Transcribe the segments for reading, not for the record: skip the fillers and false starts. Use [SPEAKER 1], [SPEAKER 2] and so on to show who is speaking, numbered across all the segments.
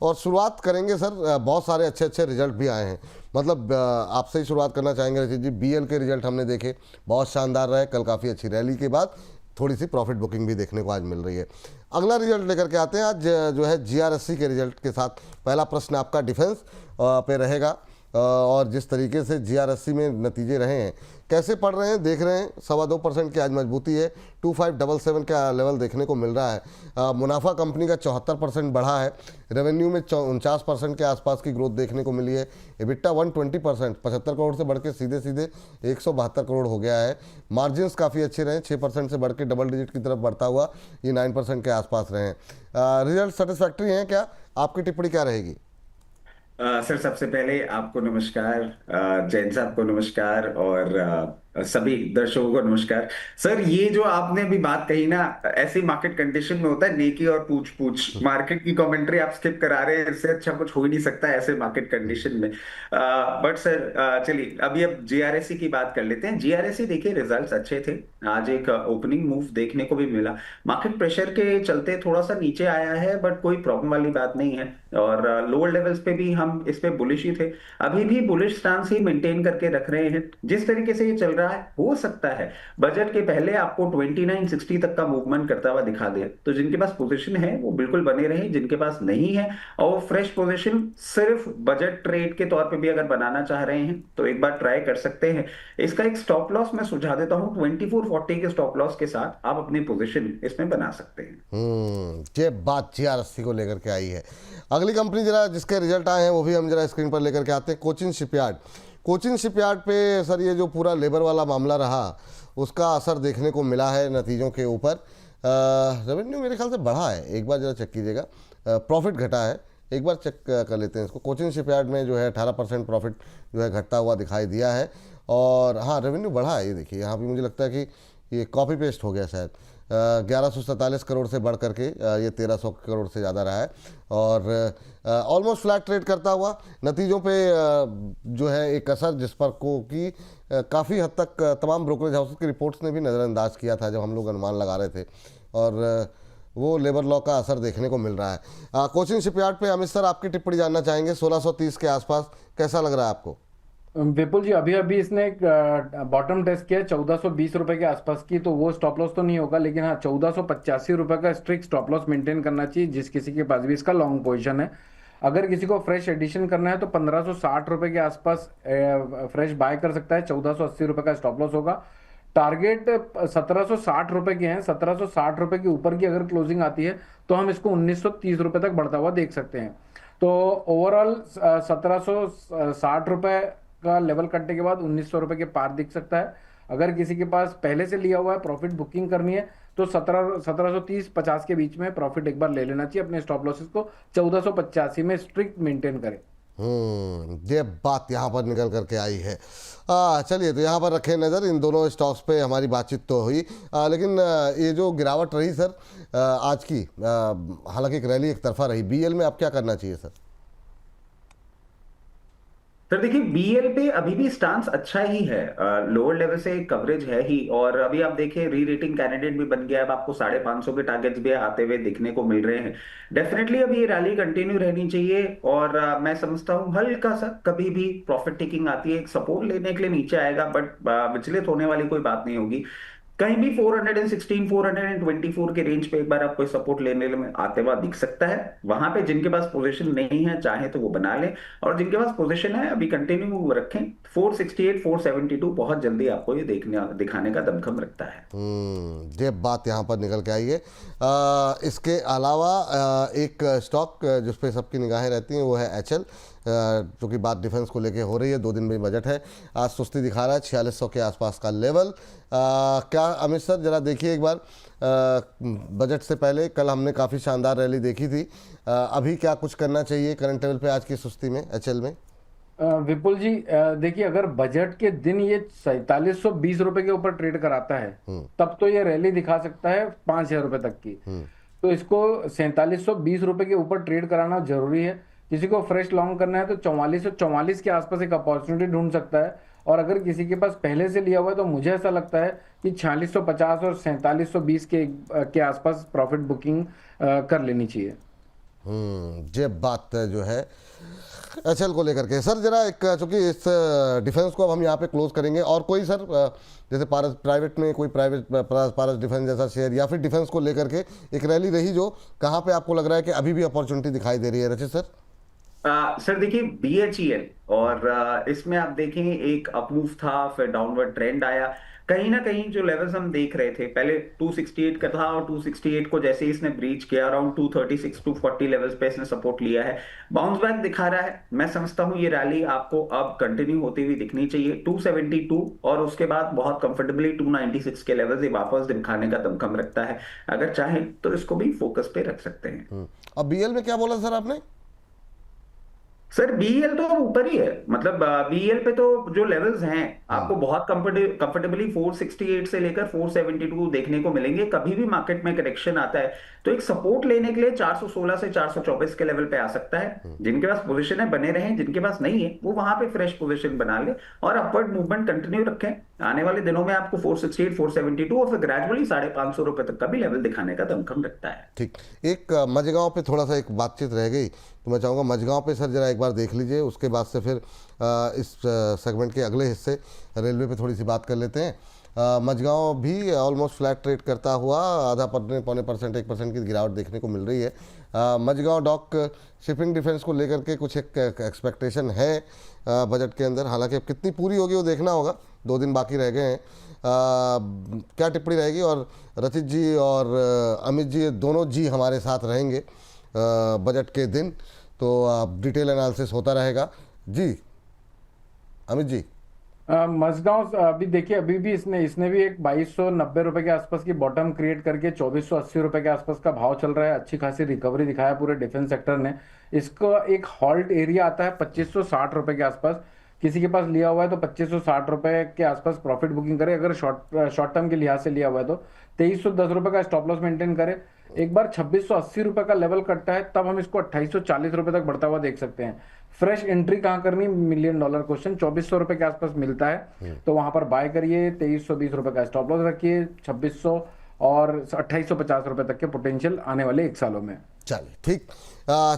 [SPEAKER 1] और शुरुआत करेंगे सर, बहुत सारे अच्छे अच्छे रिजल्ट भी आए हैं। मतलब आपसे ही शुरुआत करना चाहेंगे रचित जी। बीएल के रिजल्ट हमने देखे, बहुत शानदार रहे। कल काफ़ी अच्छी रैली के बाद थोड़ी सी प्रॉफिट बुकिंग भी देखने को आज मिल रही है। अगला रिजल्ट लेकर के आते हैं आज जो है जीआरएससी के रिजल्ट के साथ। पहला प्रश्न आपका डिफेंस पे रहेगा, और जिस तरीके से जीआरएससी में नतीजे रहे हैं, कैसे पढ़ रहे हैं, देख रहे हैं। 2.25% की आज मजबूती है, 2577 का लेवल देखने को मिल रहा है। मुनाफा कंपनी का 74% बढ़ा है। रेवेन्यू में 49% के आसपास की ग्रोथ देखने को मिली है। एबिटा 120%, 75 करोड़ से बढ़ के सीधे सीधे 172 करोड़ हो गया है। मार्जिन्स काफ़ी अच्छे रहे, 6% से बढ़ के डबल डिजिट की तरफ बढ़ता हुआ ये 9% के आसपास रहे हैं। रिजल्ट सेटिस्फैक्ट्री हैं क्या? आपकी टिप्पणी क्या रहेगी?
[SPEAKER 2] सर, सबसे पहले आपको नमस्कार, जैन साहब को नमस्कार, और सभी दर्शकों को नमस्कार। सर, ये जो आपने अभी बात कही ना, ऐसी मार्केट कंडीशन में होता है नेकी और पूछ पूछ। मार्केट की कमेंट्री आप स्किप करा रहे हैं, इससे अच्छा कुछ हो ही नहीं सकता है ऐसे मार्केट कंडीशन में। बट सर, चलिए अभी अब जीआरएससी की बात कर लेते हैं। जीआरएससी देखिए, रिजल्ट्स अच्छे थे। आज एक ओपनिंग मूव देखने को भी मिला। मार्केट प्रेशर के चलते थोड़ा सा नीचे आया है, बट कोई प्रॉब्लम वाली बात नहीं है। और लोअर लेवल्स पे भी हम इस पे बुलिश ही थे। अभी भी बुलिश स्टांस ही मेंटेन करके रख रहे हैं। जिस तरीके से ये चल रहा है, हो सकता है बजट के पहले आपको 2960 तक का मूवमेंट करता हुआ दिखा दे। तो जिनके पास पोजीशन है वो बिल्कुल बने रहे, जिनके पास नहीं है और फ्रेश पोजीशन सिर्फ बजट ट्रेड के तौर पे भी अगर बनाना चाह रहे हैं तो एक बार ट्राई कर सकते हैं। इसका एक स्टॉप लॉस मैं सुझा देता हूं, 2440 के स्टॉप लॉस के साथ आप अपनी पोजीशन इसमें बना सकते हैं।
[SPEAKER 1] ये बात जीआरएससी को लेकर के आई है। अगली कंपनी जरा जिसके रिजल्ट आए हैं वो भी हम जरा स्क्रीन पर लेकर के आते हैं। कोचिन शिपयार्ड। कोचिन शिपयार्ड पे सर ये जो पूरा लेबर वाला मामला रहा, उसका असर देखने को मिला है नतीजों के ऊपर। रेवेन्यू मेरे ख्याल से बढ़ा है, एक बार जरा चेक कीजिएगा। प्रॉफिट घटा है, एक बार चेक कर लेते हैं इसको। कोचिन शिपयार्ड में जो है 18% प्रॉफिट जो है घटता हुआ दिखाई दिया है। और हाँ, रेवेन्यू बढ़ा है, ये देखिए यहाँ भी मुझे लगता है कि ये कॉपी पेस्ट हो गया शायद। 1147 करोड़ से बढ़ करके ये 1300 करोड़ से ज़्यादा रहा है। और ऑलमोस्ट फ्लैट ट्रेड करता हुआ नतीजों पे जो है एक असर जिस पर को कि काफ़ी हद तक तमाम ब्रोकरेज हाउसेस की रिपोर्ट्स ने भी नज़रअंदाज किया था जब हम लोग अनुमान लगा रहे थे। और वो लेबर लॉ का असर देखने को मिल रहा है। कोचिन शिपयार्ड पे अमित सर आपकी टिप्पणी जानना चाहेंगे। 1630 के आसपास कैसा लग रहा है आपको?
[SPEAKER 3] विपुल जी, अभी अभी इसने एक बॉटम टेस्ट किया 1420 रुपए के आसपास की, तो वो स्टॉप लॉस तो नहीं होगा, लेकिन हाँ 1485 रुपए का स्ट्रिक्ट स्टॉप लॉस मेंटेन करना चाहिए जिस किसी के पास भी इसका लॉन्ग पोजीशन है। अगर किसी को फ्रेश एडिशन करना है तो 1560 रुपए के आसपास फ्रेश बाय कर सकता है। 1480 रुपए का स्टॉप लॉस होगा। टारगेट 1760 रुपए के हैं। 1760 रुपए के ऊपर की अगर क्लोजिंग आती है तो हम इसको 1930 रुपए तक बढ़ता हुआ देख सकते हैं। तो ओवरऑल 1760 रुपए का लेवल कटने के बाद 1900 रुपए के पार दिख सकता है। अगर किसी के पास पहले से लिया हुआ है, प्रॉफिट बुकिंग करनी है, तो 1730-50 के बीच में प्रॉफिट एक बार ले लेना चाहिए। अपने स्टॉप लॉसेस को 1485 में स्ट्रिक्ट मेंटेन करें।
[SPEAKER 1] ये बात यहाँ पर निकल करके आई है। चलिए, तो यहाँ पर रखें नज़र। इन दोनों स्टॉक्स पे हमारी बातचीत तो हुई, लेकिन ये जो गिरावट रही सर आज की, हालांकि एक रैली एक तरफा रही। बीएल में अब क्या करना चाहिए सर?
[SPEAKER 2] सर देखिए, बीएल पे अभी भी स्टांस अच्छा ही है। लोअर लेवल से कवरेज है ही, और अभी आप देखिए री रेटिंग कैंडिडेट भी बन गया है। अब आपको 550 के टारगेट्स भी आते हुए दिखने को मिल रहे हैं। डेफिनेटली अभी ये रैली कंटिन्यू रहनी चाहिए, और मैं समझता हूँ हल्का सा कभी भी प्रॉफिट टेकिंग आती है, एक सपोर्ट लेने के लिए नीचे आएगा, बट विचलित होने वाली कोई बात नहीं होगी। कहीं भी 416 424 के रेंज पे एक बार आपको सपोर्ट लेने में आते हुआ दिख सकता है। वहां पे जिनके पास पोजीशन नहीं है चाहे तो वो बना ले, और जिनके पास पोजीशन है अभी कंटिन्यू रखें। 468 472 बहुत जल्दी आपको ये देखने दिखाने का दमखम रखता है।
[SPEAKER 1] ये बात यहाँ पर निकल के आई है। इसके अलावा एक स्टॉक जिस पे सबकी निगाहें रहती हैं वो है एचएल, जो कि बात डिफेंस को लेके हो रही है। 2 दिन में बजट है, आज सुस्ती दिखा रहा है, 4600 के आसपास का लेवल। क्या अमित सर जरा देखिए एक बार, बजट से पहले कल हमने काफ़ी शानदार रैली देखी थी। अभी क्या कुछ करना चाहिए करंट लेवल पे आज की सुस्ती में एचएल में?
[SPEAKER 3] विपुल जी, देखिए, अगर बजट के दिन ये 4720 रुपए के ऊपर ट्रेड कराता है तब तो ये रैली दिखा सकता है 5000 रुपए तक की। तो इसको 4720 रुपए के ऊपर ट्रेड कराना जरूरी है। किसी को फ्रेश लॉन्ग करना है तो 4444 के आसपास एक अपॉर्चुनिटी ढूंढ सकता है। और अगर किसी के पास पहले से लिया हुआ है तो मुझे ऐसा लगता है कि 4650 और 4720 के आसपास प्रॉफिट बुकिंग कर लेनी चाहिए।
[SPEAKER 1] ये बात जो है एचएल को लेकर के सर जरा एक, चूंकि इस डिफेंस को अब हम यहाँ पे क्लोज करेंगे, और कोई सर जैसे पारस प्राइवेट में कोई प्राइवेट पारस डिफेंस जैसा शेयर या फिर डिफेंस को लेकर के एक रैली रही जो कहाँ पे आपको लग रहा है कि अभी भी अपॉर्चुनिटी दिखाई दे रही है रचित सर?
[SPEAKER 2] सर देखिए बीएचईएल और इसमें आप देखें एक अपमूव था, फिर डाउनवर्ड ट्रेंड आया। कहीं ना कहीं जो लेवल्स हम देख रहे थे पहले 268 का था, और 268 को जैसे ही इसने ब्रीच किया अराउंड 236 240 लेवल्स पे इसने सपोर्ट लिया है, बाउंस बैक दिखा रहा है। मैं समझता हूं ये रैली आपको अब कंटिन्यू होती हुई दिखनी चाहिए 272, और उसके बाद बहुत कंफर्टेबली 296 के लेवल्स ये वापस दिखाने का दमखम रखता है। अगर चाहें तो इसको भी फोकस पे रख सकते हैं।
[SPEAKER 1] अब बीएल में क्या बोला सर आपने?
[SPEAKER 2] सर बीएल तो ऊपर ही है, मतलब बीएल पे तो जो लेवल्स हैं आपको बहुत कंफर्टेबली 468 से लेकर 472 देखने को मिलेंगे। कभी भी मार्केट में करेक्शन आता है तो एक सपोर्ट लेने के लिए 416 से 424 के लेवल पे आ सकता है। जिनके पास पोजीशन है बने रहें, जिनके पास नहीं है वो वहां पे फ्रेश पोजीशन बना ले और अपवर्ड मूवमेंट कंटिन्यू रखें। आने वाले दिनों में आपको 468 472 और फिर ग्रेजुअली 550 रुपए तक का भी लेवल दिखाने का दमखम रखता है।
[SPEAKER 1] ठीक, एक मझगांव पे थोड़ा सा एक बातचीत रह गई, तो मैं चाहूँगा मझगांव पे सर जरा एक बार देख लीजिए, उसके बाद से फिर इस सेगमेंट के अगले हिस्से रेलवे पे थोड़ी सी बात कर लेते हैं। मझगांव भी ऑलमोस्ट फ्लैट ट्रेड करता हुआ आधा पौने परसेंट 1% की गिरावट देखने को मिल रही है। मझगांव डॉक शिपिंग डिफेंस को लेकर के कुछ एक एक्सपेक्टेशन है बजट के अंदर, हालांकि अब कितनी पूरी होगी वो देखना होगा, 2 दिन बाकी रह गए हैं। क्या टिप्पणी रहेगी? और रचित जी और अमित जी दोनों जी हमारे साथ रहेंगे बजट के दिन, तो डिटेल एनालिसिस होता रहेगा। जी अमित जी।
[SPEAKER 3] मझगांव अभी देखिए, अभी भी इसने भी एक 2290 रुपए के आसपास की बॉटम क्रिएट करके 2480 रुपए के आसपास का भाव चल रहा है। अच्छी खासी रिकवरी दिखाया पूरे डिफेंस सेक्टर ने। इसका एक हॉल्ट एरिया आता है 2560 रुपए के आसपास। किसी के पास लिया हुआ है तो 2560 रुपए के आसपास प्रॉफिट बुकिंग करे। अगर शॉर्ट टर्म के लिहाज से लिया हुआ है तो 2310 रुपए का स्टॉप लॉस मेंटेन करे। एक बार 2680 रुपए का लेवल कटता है तब हम इसको 2840 रुपए तक बढ़ता हुआ देख सकते हैं। फ्रेश एंट्री कहां करनी, $1 मिलियन क्वेश्चन। 2400 रुपए के आसपास मिलता है तो वहां पर बाय करिए। 2320 रुपए का स्टॉप लॉस रखिए। 2600 और 2850 रुपए तक के पोटेंशियल आने वाले 1 सालों में।
[SPEAKER 1] चलिए ठीक,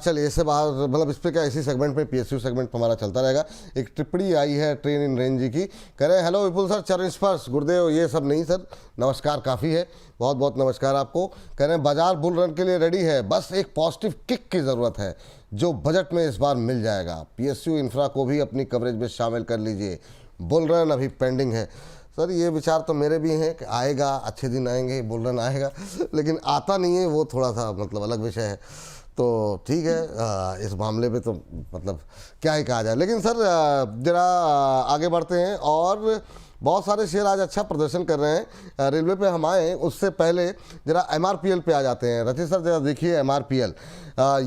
[SPEAKER 1] चलिए इससे बाहर, मतलब इस पर क्या, इसी सेगमेंट में पीएसयू सेगमेंट हमारा चलता रहेगा। एक टिप्पणी आई है ट्रेन इन रेंज जी की, कह रहे हैं हेलो विपुल सर, चरण स्पर्श गुरुदेव, ये सब नहीं सर, नमस्कार काफ़ी है, बहुत बहुत नमस्कार आपको। कह रहे हैं बाजार बुल रन के लिए रेडी है, बस एक पॉजिटिव किक की ज़रूरत है जो बजट में इस बार मिल जाएगा। पीएसयू इंफ्रा को भी अपनी कवरेज में शामिल कर लीजिए, बुल रन अभी पेंडिंग है। सर ये विचार तो मेरे भी हैं कि आएगा, अच्छे दिन आएंगे, बुल रन आएगा, लेकिन आता नहीं है, वो थोड़ा सा मतलब अलग विषय है। तो ठीक है, इस मामले में तो मतलब क्या ही कहा जाए। लेकिन सर जरा आगे बढ़ते हैं, और बहुत सारे शेयर आज अच्छा प्रदर्शन कर रहे हैं। रेलवे पे हम आए उससे पहले जरा एमआरपीएल पे आ जाते हैं। रचित सर जरा देखिए एमआरपीएल,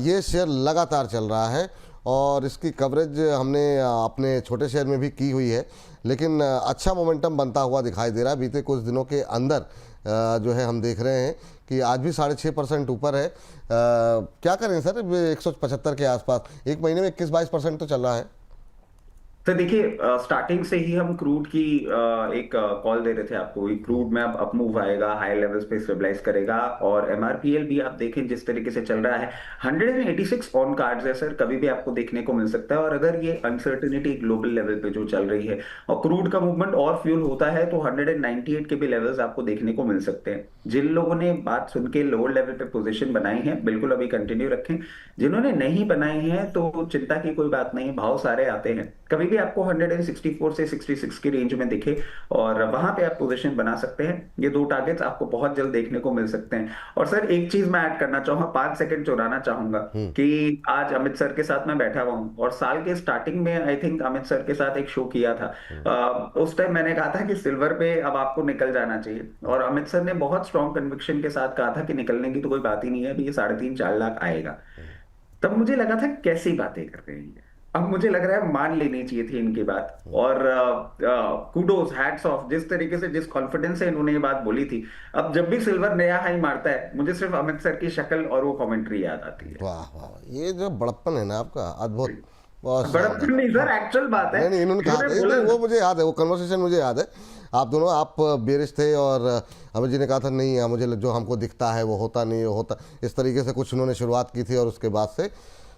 [SPEAKER 1] ये शेयर लगातार चल रहा है और इसकी कवरेज हमने अपने छोटे शहर में भी की हुई है, लेकिन अच्छा मोमेंटम बनता हुआ दिखाई दे रहा है। बीते कुछ दिनों के अंदर जो है हम देख रहे हैं कि आज भी 6.5% ऊपर है। क्या करें सर, 175 के आसपास, एक महीने में 21-22% तो चल रहा है।
[SPEAKER 2] तो देखिए स्टार्टिंग से ही हम क्रूड की एक कॉल दे रहे थे आपको, क्रूड में अब अप मूव आएगा, हाई लेवल्स पे स्टेबलाइज करेगा। और एमआरपीएल भी आप देखें जिस तरीके से चल रहा है, 186 ऑन कार्ड्स है सर, कभी भी आपको देखने को मिल सकता है। और अगर ये अनसर्टेनिटी ग्लोबल लेवल पे जो चल रही है और क्रूड का मूवमेंट और फ्यूल होता है तो 198 के भी लेवल्स आपको देखने को मिल सकते हैं। जिन लोगों ने बात सुन के लोअर लेवल पे पोजीशन बनाई है बिल्कुल अभी कंटिन्यू रखें, जिन्होंने नहीं बनाई है तो चिंता की कोई बात नहीं, भाव सारे आते हैं। कभी भी आपको 164 से 66 की रेंज में दिखे और वहां पे आप पोजीशन बना सकते हैं। ये 2 टारगेट्स आपको बहुत जल्द देखने को मिल सकते हैं। और सर एक चीज मैं ऐड करना चाहूंगा, 5 सेकंड चुराना चाहूंगा कि आज अमित सर के साथ मैं बैठा हुआ हूं और साल के स्टार्टिंग में आई थिंक अमित सर के साथ एक शो किया था। उस टाइम मैंने कहा था कि सिल्वर पे अब आपको निकल जाना चाहिए, और अमित सर ने बहुत स्ट्रॉन्ग कन्विक्शन के साथ कहा था कि निकलने की तो कोई बात ही नहीं है, अभी ये 3.5-4 लाख आएगा। तब मुझे लगा था कैसी बातें कर रहे हैं, अब मुझे लग रहा है मान लेनी चाहिए थी इनकी बात। और कूडोज, हैट्स ऑफ, जिस तरीके से जिस कॉन्फिडेंस से इन्होंने ये बात बोली थी। अब जब भी सिल्वर नया हाई मारता है मुझे सिर्फ अमित सर की शक्ल और वो कमेंट्री याद आती है।
[SPEAKER 1] वाह वाह, ये जो बड़प्पन है ना आपका, अद्भुत। बहुत
[SPEAKER 2] बड़प्पन
[SPEAKER 1] शानदार।
[SPEAKER 2] नहीं सर, एक्चुअल बात है।
[SPEAKER 1] नहीं नहीं, इन्होंने कहा था,
[SPEAKER 2] इन्होंने बोला
[SPEAKER 1] नहीं, वो मुझे याद है, वो कन्वर्सेशन मुझे याद है। आप दोनों, आप बेरिश थे और अमित जी ने कहा था नहीं मुझे जो हमको दिखता है वो होता नहीं, वो होता, इस तरीके से कुछ उन्होंने शुरुआत की थी। और उसके बाद से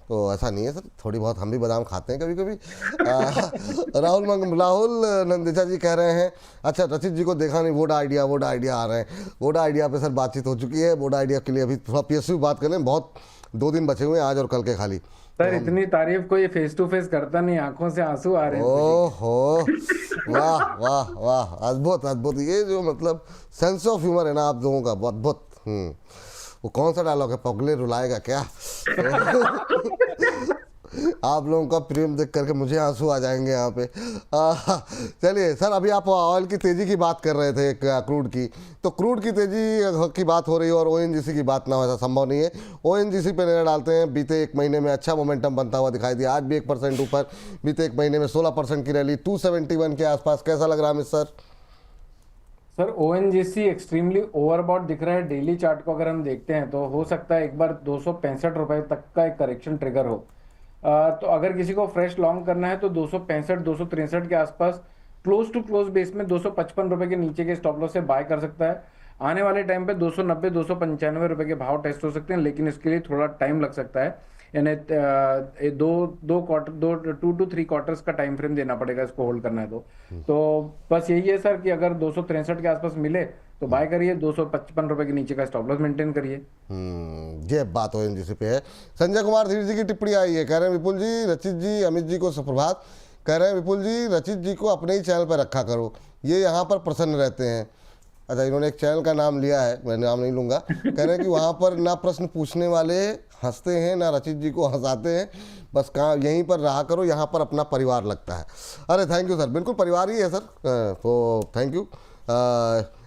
[SPEAKER 1] तो ऐसा नहीं है सर, थोड़ी बहुत हम भी बादाम खाते हैं कभी कभी। राहुल नंदेचा जी कह रहे हैं, अच्छा रचित जी को देखा नहीं, वोडा आइडिया आ रहे हैं। वोडा आइडिया पे सर बातचीत हो चुकी है। वोडा आइडिया के लिए अभी थोड़ा पीएसयू बात कर लें, बहुत 2 दिन बचे हुए हैं, आज और कल के खाली।
[SPEAKER 3] सर इतनी तारीफ कोई फेस टू फेस करता नहीं, आंखों से आंसू आ रहे हैं मुझे।
[SPEAKER 1] ओहो, वाह वाह वाह, अद्भुत अद्भुत। ये जो मतलब सेंस ऑफ ह्यूमर है ना आप लोगों का, बहुत अद्भुत। वो कौन सा डायलॉग है, पगले रुलाएगा क्या? आप लोगों का प्रेम देख करके मुझे आंसू आ जाएंगे यहाँ पे। चलिए सर, अभी आप ऑयल की तेजी की बात कर रहे थे, क्रूड की, तो क्रूड की तेजी की बात हो रही है और ओएनजीसी की बात ना हो, ऐसा संभव नहीं है। ओएनजीसी पे नजर डालते हैं, बीते 1 महीने में अच्छा मोमेंटम बनता हुआ दिखाई दिया, आज भी 1% ऊपर, बीते 1 महीने में 16% की रैली, 271 के आसपास। कैसा लग रहा है sir?
[SPEAKER 3] Sir ONGC extremely overbought दिख रहा है। डेली चार्ट को अगर हम देखते हैं तो हो सकता है एक बार 265 रुपए तक का एक करेक्शन ट्रिगर हो। तो अगर किसी को फ्रेश लॉन्ग करना है तो 265 263 के आसपास क्लोज टू क्लोज बेस में 255 रुपए के नीचे के स्टॉप लॉस से बाय कर सकता है। आने वाले टाइम पे 290 295 रुपए के भाव टेस्ट हो सकते हैं, लेकिन इसके लिए थोड़ा टाइम लग सकता है। यानी दो क्वार्टर, 2 to 3 क्वार्टर्स का टाइम फ्रेम देना पड़ेगा इसको होल्ड करना है तो बस यही है सर कि अगर 263 के आसपास मिले तो बाय करिए, 255 रुपए के नीचे का स्टॉप लॉस मेंटेन करिए।
[SPEAKER 1] ये बात ओएनजीसी पे है। संजय कुमार धीर जी की टिप्पणी आई है, कह रहे हैं विपुल जी, रचित जी, अमित जी को सुप्रभात। कह रहे हैं विपुल जी, रचित जी को अपने ही चैनल पर रखा करो, ये यहाँ पर प्रसन्न रहते हैं। अच्छा, इन्होंने एक चैनल का नाम लिया है, मैं नाम नहीं लूँगा। कह रहे हैं कि वहाँ पर ना प्रश्न पूछने वाले हंसते हैं, ना रचित जी को हंसाते हैं, बस कहाँ यहीं पर रहा करो, यहाँ पर अपना परिवार लगता है। अरे थैंक यू सर, बिल्कुल परिवार ही है सर, तो थैंक यू।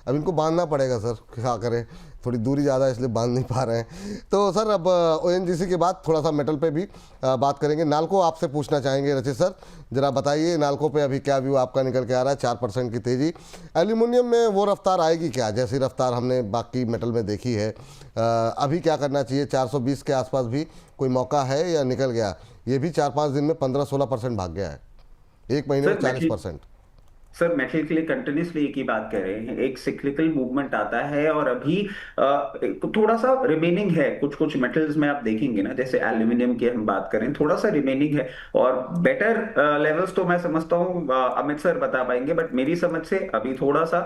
[SPEAKER 1] अब इनको बांधना पड़ेगा सर, क्या करें, थोड़ी दूरी ज़्यादा इसलिए बांध नहीं पा रहे हैं। तो सर अब ओएनजीसी के बाद थोड़ा सा मेटल पे भी बात करेंगे। नाल्को आपसे पूछना चाहेंगे रचित सर, जरा बताइए नाल्को पे अभी क्या व्यू आपका निकल के आ रहा है? 4% की तेज़ी। एल्यूमिनियम में वो रफ्तार आएगी क्या जैसी रफ्तार हमने बाकी मेटल में देखी है? अभी क्या करना चाहिए? 420 के आसपास भी कोई मौका है या निकल गया? ये भी 4-5 दिन में 15-16% भाग गया है, 1 महीने में 40%।
[SPEAKER 2] सर मेटल के लिए कंटिन्यूसली एक ही बात कह रहे हैं, एक सिक्लिकल मूवमेंट आता है और अभी थोड़ा सा रिमेनिंग है। कुछ कुछ मेटल्स में आप देखेंगे ना, जैसे एल्यूमिनियम की हम बात करें, थोड़ा सा रिमेनिंग है और बेटर लेवल्स तो मैं समझता हूँ अमित सर बता पाएंगे, बट मेरी समझ से अभी थोड़ा सा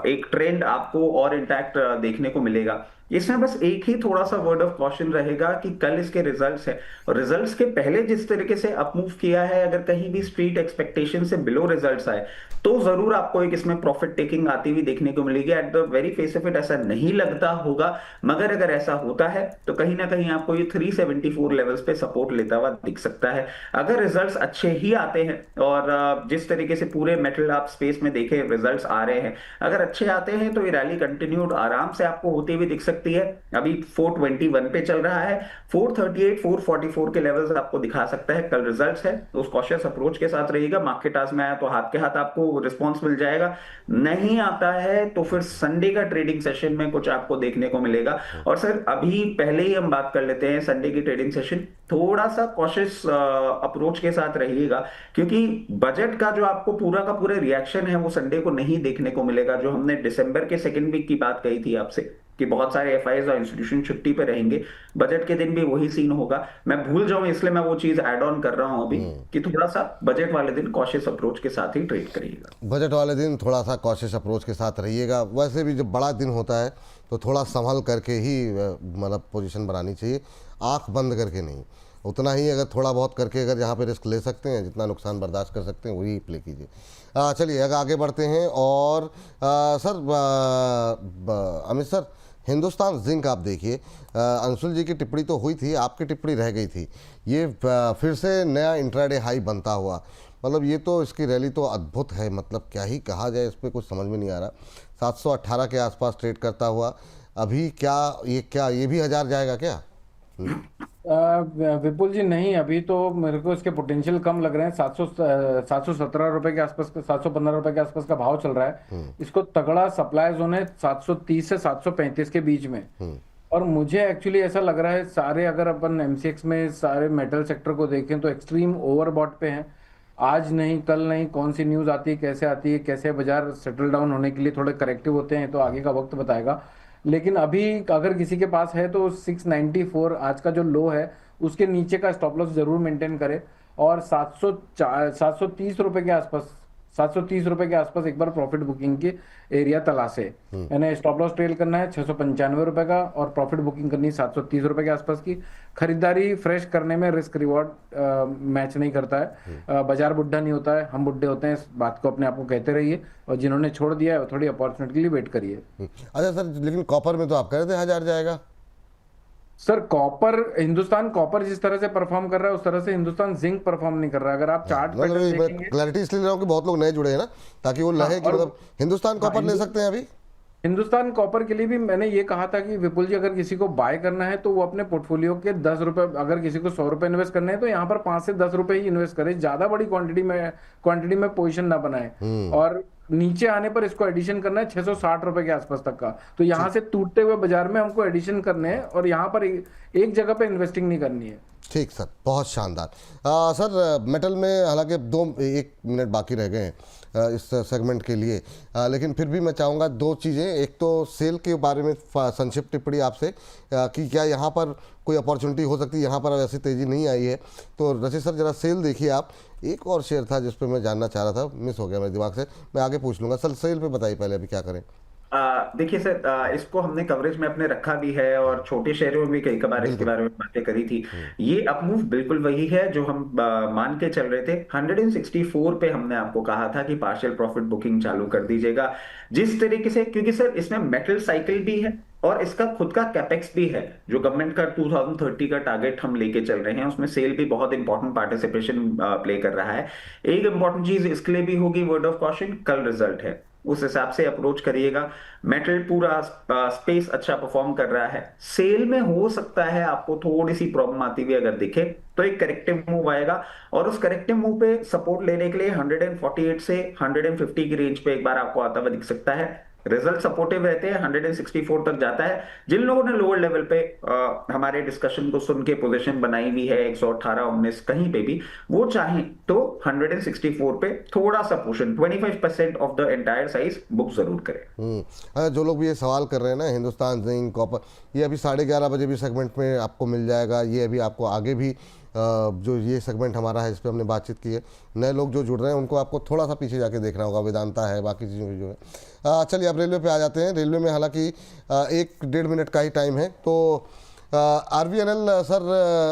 [SPEAKER 2] एक ट्रेंड आपको और इंटैक्ट देखने को मिलेगा। इसमें बस एक ही थोड़ा सा वर्ड ऑफ कॉशन रहेगा कि कल इसके रिजल्ट्स है, और रिजल्ट्स के पहले जिस तरीके से अपमूव किया है, अगर कहीं भी स्ट्रीट एक्सपेक्टेशन से बिलो रिजल्ट्स आए तो जरूर आपको एक इसमें प्रॉफिट टेकिंग आती हुई देखने को मिलेगी। At the very face of it ऐसा नहीं लगता होगा, मगर अगर ऐसा होता है तो कहीं ना कहीं आपको ये 374 लेवल्स पे सपोर्ट लेता हुआ दिख सकता है। अगर रिजल्ट्स अच्छे ही आते हैं और जिस तरीके से पूरे मेटल आप स्पेस में देखे रिजल्ट्स आ रहे हैं, अगर अच्छे आते हैं तो ये रैली कंटिन्यूड आराम से आपको होती हुई दिख सकती है। अभी 421 पे चल रहा है, 438 444 के लेवल्स आपको दिखा सकता है। कल रिजल्ट्स है, उस कॉशियस अप्रोच के साथ रहिएगा। मार्केट आज में आया तो हाथ के हाथ आपको रिस्पॉन्स मिल जाएगा, नहीं आता है तो फिर संडे का ट्रेडिंग सेशन में कुछ आपको देखने को मिलेगा। और सर अभी पहले ही हम बात कर लेते हैं संडे की ट्रेडिंग सेशन, थोड़ा सा कॉशियस अप्रोच के साथ रहिएगा, क्योंकि बजट का जो आपको पूरा का पूरा रिएक्शन है वो संडे को नहीं देखने को मिलेगा। जो हमने दिसंबर के सेकंड वीक की बात कही थी आपसे कि बहुत सारे एफआईज और इंस्टीट्यूशन छुट्टी पे रहेंगे, बजट के दिन भी वही सीन होगा। मैं भूल जाऊं इसलिए मैं वो चीज ऐड ऑन कर रहा हूं अभी कि थोड़ा सा बजट वाले दिन कॉशियस अप्रोच के साथ ही ट्रेड करिएगा।
[SPEAKER 1] बजट वाले दिन थोड़ा सा कॉशियस अप्रोच के साथ रहिएगा। वैसे भी जब बड़ा दिन होता है तो थोड़ा संभल करके ही मतलब पोजीशन बनानी चाहिए, आंख बंद करके नहीं। उतना ही अगर थोड़ा बहुत करके अगर जहाँ पे रिस्क ले सकते हैं, जितना नुकसान बर्दाश्त कर सकते हैं वही प्ले कीजिए। चलिए आगे बढ़ते हैं। और sir Amit sir, Hindustan zinc आप देखिए, अंशुल जी की टिप्पणी तो हुई थी, आपकी टिप्पणी रह गई थी। ये फिर से नया इंट्राडे हाई बनता हुआ, मतलब ये तो इसकी रैली तो अद्भुत है, मतलब क्या ही कहा जाए, इस पर कुछ समझ में नहीं आ रहा। 718 के आसपास ट्रेड करता हुआ अभी क्या ये भी 1000 जाएगा क्या?
[SPEAKER 3] विपुल जी नहीं, अभी तो मेरे को इसके पोटेंशियल कम लग रहे हैं। 717 रुपए के आसपास, 715 रुपए के आसपास का भाव चल रहा है। इसको तगड़ा सप्लाई जोन है 730 से 735 के बीच में। और मुझे एक्चुअली ऐसा लग रहा है सारे, अगर अपन एमसीएक्स में सारे मेटल सेक्टर को देखें तो एक्सट्रीम ओवरबॉट पे हैं। आज नहीं कल नहीं, कौन सी न्यूज़ आती है, कैसे बाजार सेटल डाउन होने के लिए थोड़े करेक्टिव होते हैं, तो आगे का वक्त बताएगा। लेकिन अभी अगर किसी के पास है तो 694 आज का जो लो है उसके नीचे का स्टॉप लॉस जरूर मेंटेन करे। और 730 रुपए के आसपास, 730 रुपए के आसपास एक बार प्रॉफिट बुकिंग की एरिया तलाशे। यानी स्टॉप लॉस ट्रेल करना है 695 रुपए का, और प्रॉफिट बुकिंग करनी है 730 रुपए के आसपास की। खरीदारी फ्रेश करने में रिस्क रिवॉर्ड मैच नहीं करता है। बाजार बुढ़ा नहीं होता है, हम बुढ़े होते हैं, इस बात को अपने आप को कहते रहिए। और जिन्होंने छोड़ दिया है वो थोड़ी अपॉर्चुनिटी के लिए वेट करिए।
[SPEAKER 1] अच्छा सर, लेकिन कॉपर में तो आप कह रहे थे 1000 जाएगा।
[SPEAKER 3] सर कॉपर, हिंदुस्तान कॉपर जिस तरह से परफॉर्म कर रहा है उस तरह से हिंदुस्तान जिंक परफॉर्म नहीं कर रहा है। अगर आप चार्ट
[SPEAKER 1] मतलब
[SPEAKER 3] पैटर्न
[SPEAKER 1] मैं
[SPEAKER 3] देखेंगे,
[SPEAKER 1] क्लैरिटी इसलिए ले रहा हूँ कि बहुत लोग नए जुड़े हैं ना, ताकि वो लहे कि
[SPEAKER 3] और
[SPEAKER 1] मतलब हिंदुस्तान
[SPEAKER 3] हाँ,
[SPEAKER 1] कॉपर ले सकते हैं अभी।
[SPEAKER 3] हिंदुस्तान कॉपर के लिए भी मैंने ये कहा था कि विपुल जी अगर किसी को बाय करना है तो वो अपने पोर्टफोलियो के 10 रुपए, अगर किसी को 100 रुपए इन्वेस्ट करने हैं तो यहाँ पर 5 से 10 रुपए ही इन्वेस्ट करे, ज्यादा बड़ी क्वांटिटी में पोजीशन ना बनाए। और नीचे आने पर इसको एडिशन करना है 660 रुपए के आसपास तक का। तो यहाँ से टूटते हुए बाजार में हमको एडिशन करने हैं और यहाँ पर एक जगह पे इन्वेस्टिंग नहीं करनी है।
[SPEAKER 1] ठीक सर, बहुत शानदार। सर मेटल में हालांकि 1 मिनट बाकी रह गए हैं इस सेगमेंट के लिए, लेकिन फिर भी मैं चाहूँगा 2 चीज़ें। एक तो सेल के बारे में संक्षिप्त टिप्पणी आपसे कि क्या यहाँ पर कोई अपॉर्चुनिटी हो सकती है, यहाँ पर ऐसी तेज़ी नहीं आई है तो रचित सर जरा सेल देखिए आप। एक और शेयर था जिस पर मैं जानना चाह रहा था, मिस हो गया मेरे दिमाग से, मैं आगे पूछ लूँगा। सर सेल पे बताइए पहले अभी क्या करें।
[SPEAKER 2] देखिए सर, इसको हमने कवरेज में अपने रखा भी है और छोटे शहरों में भी कई बार इसके
[SPEAKER 1] बिल्कुल।
[SPEAKER 2] बारे में बातें करी थी। ये अपमूव बिल्कुल वही है जो हम मान के चल रहे थे। 164 पे हमने आपको कहा था कि पार्शियल प्रॉफिट बुकिंग चालू कर दीजिएगा जिस तरीके से, क्योंकि सर इसमें मेटल साइकिल भी है और इसका खुद का कैपेक्स भी है। जो गवर्नमेंट का 2030 का टारगेट हम लेके चल रहे हैं उसमें सेल भी बहुत इंपॉर्टेंट पार्टिसिपेशन प्ले कर रहा है। एक इंपॉर्टेंट चीज इसके लिए भी होगी, वर्ड ऑफ कॉशन, कल रिजल्ट है, उस हिसाब से अप्रोच करिएगा। मेटल पूरा स्पेस अच्छा परफॉर्म कर रहा है। सेल में हो सकता है आपको थोड़ी सी प्रॉब्लम आती हुई अगर दिखे तो एक करेक्टिव मूव आएगा, और उस करेक्टिव मूव पे सपोर्ट लेने के लिए 148 से 150 की रेंज पे एक बार आपको आता हुआ दिख सकता है। रिजल्ट सपोर्टिव रहते हैं, 164 तक जाता है। जिन लोगों ने लोअर लेवल पे हमारे डिस्कशन को सुन के पोजीशन बनाई हुई है 118 19 कहीं पे भी, वो चाहें तो 164 पे थोड़ा सा portion 25% of the entire size book जरूर करें।
[SPEAKER 1] जो लोग भी ये सवाल कर रहे हैं ना, हिंदुस्तान जिंक कॉपर, ये अभी 11:30 बजे भी सेगमेंट में आपको मिल जाएगा। ये अभी आपको आगे भी जो ये सेगमेंट हमारा है इस पर हमने बातचीत की है। नए लोग जो जुड़ रहे हैं उनको आपको थोड़ा सा पीछे जाके देखना होगा, वेदांता है, बाकी चीज़ों की जो है। चलिए अब रेलवे पे आ जाते हैं। रेलवे में हालांकि 1-1.5 मिनट का ही टाइम है, तो RVNL सर,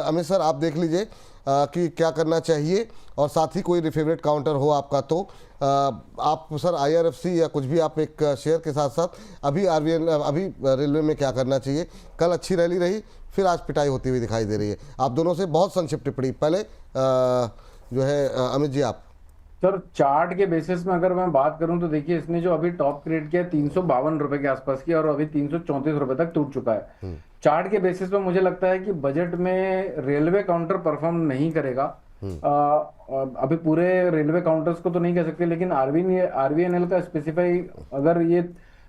[SPEAKER 1] अमित सर आप देख लीजिए कि क्या करना चाहिए, और साथ ही कोई फेवरेट काउंटर हो आपका तो आप सर IRFC या कुछ भी आप एक शेयर के साथ साथ अभी अभी रेलवे में क्या करना चाहिए। कल अच्छी रैली रही, फिर आज पिटाई होती हुई दिखाई दे रही है। आप दोनों से बहुत संक्षिप्त टिप्पणी। पहले जो है अमित जी आप।
[SPEAKER 3] सर चार्ट के बेसिस में अगर मैं बात करूं तो देखिए, इसने जो अभी टॉप क्रिएट किया है 352 रुपए के आसपास की, और अभी 334 रुपए तक टूट चुका है। चार्ट के बेसिस पे मुझे लगता है कि बजट में रेलवे काउंटर परफॉर्म नहीं करेगा। अभी पूरे रेलवे काउंटर्स को तो नहीं कह सकते, लेकिन RVNL का स्पेसिफाई अगर ये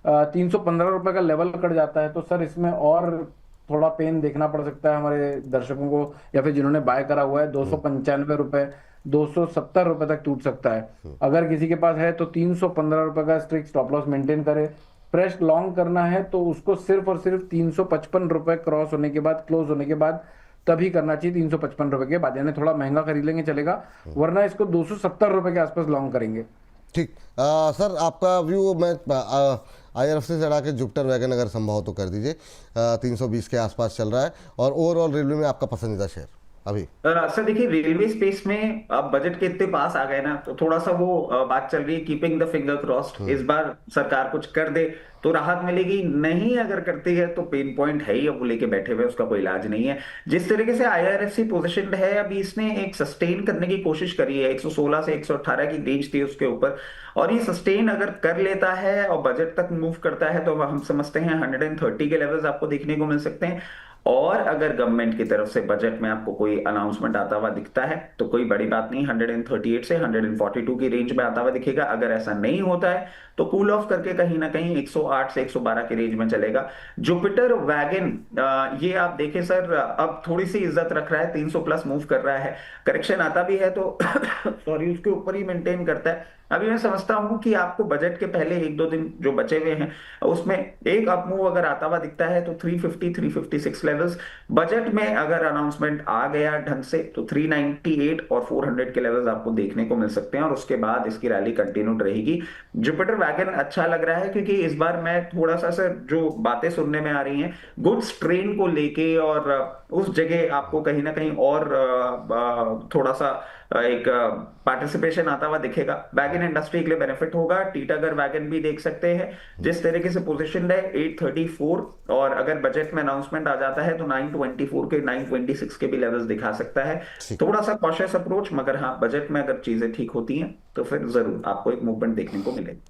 [SPEAKER 3] 315 रुपए का लेवल कट जाता है तो सर इसमें और थोड़ा पेन देखना पड़ सकता है हमारे दर्शकों को, या फिर जिन्होंने बाय करा हुआ है। 295 रुपए, 270 रुपए तक टूट सकता है। अगर किसी के पास है तो 315 रुपए का स्ट्रिक्ट स्टॉप लॉस मेंटेन करे। फ्रेश लॉन्ग करना है तो उसको सिर्फ और सिर्फ 355 रुपए क्रॉस होने के बाद, क्लोज होने के बाद तभी करना चाहिए। 355 रुपए के बाद, यानी थोड़ा महंगा खरीद लेंगे चलेगा, वरना इसको 270 रुपए के आसपास लॉन्ग करेंगे।
[SPEAKER 1] ठीक। सर आपका व्यू, मैं IRFC से हटा के जुपिटर वैगन अगर संभव तो कर दीजिए। 320 के आसपास चल रहा है, और ओवरऑल रेलवे में आपका पसंदीदा शेयर अभी।
[SPEAKER 2] सर देखिए, रेलवे स्पेस में अब बजट के इतने पास आ गए ना, तो थोड़ा सा वो बात चल रही है, कीपिंग द फिंगर क्रॉस्ड। इस बार सरकार कुछ कर दे तो राहत मिलेगी, नहीं अगर करती है तो पेन पॉइंट है ही, अब वो लेके बैठे हुए, उसका कोई इलाज नहीं है। जिस तरीके से IRFC पोजिशन है अभी, इसने एक सस्टेन करने की कोशिश करी है। 116 से 118 की रेंज थी उसके ऊपर, और ये सस्टेन अगर कर लेता है और बजट तक मूव करता है तो हम समझते हैं 130 के लेवल्स आपको देखने को मिल सकते हैं। और अगर गवर्नमेंट की तरफ से बजट में आपको कोई अनाउंसमेंट आता हुआ दिखता है तो कोई बड़ी बात नहीं, 138 से 142 की रेंज में आता हुआ दिखेगा। अगर ऐसा नहीं होता है तो कूल ऑफ करके कहीं ना कहीं 108 से 112 की रेंज में चलेगा। जुपिटर वैगन, ये आप देखें सर, अब थोड़ी सी इज्जत रख रहा है, 300 प्लस मूव कर रहा है। करेक्शन आता भी है तो सॉरी उसके ऊपर ही मेंटेन करता है। अभी मैं समझता हूं कि आपको बजट के पहले 1-2 दिन जो बचे हुए हैं उसमें एक अप मूव अगर आता हुआ दिखता है तो 350 356 लेवल्स, बजट में अगर अनाउंसमेंट आ गया ढंग से तो 398 और 400 के लेवल्स आपको देखने को मिल सकते हैं, और उसके बाद इसकी रैली कंटिन्यूड रहेगी। जुपिटर वैगन अच्छा लग रहा है क्योंकि इस बार मैं थोड़ा सा सर जो बातें सुनने में आ रही हैं गुड्स ट्रेन को लेके, और उस जगह आपको कहीं ना कहीं और थोड़ा सा एक पार्टिसिपेशन आता हुआ दिखेगा। वैगन इंडस्ट्री के लिए बेनिफिट होगा। टीटागर वैगन भी देख सकते हैं जिस तरीके से पोजीशन है 834, और अगर बजट में अनाउंसमेंट आ जाता है तो 924 के 926 के भी लेवल्स दिखा सकता है।
[SPEAKER 1] ठीक।
[SPEAKER 2] थोड़ा सा कॉशियस अप्रोच, मगर हाँ बजट में अगर चीजें ठीक होती हैं तो फिर जरूर आपको एक मूवमेंट देखने को मिलेगी।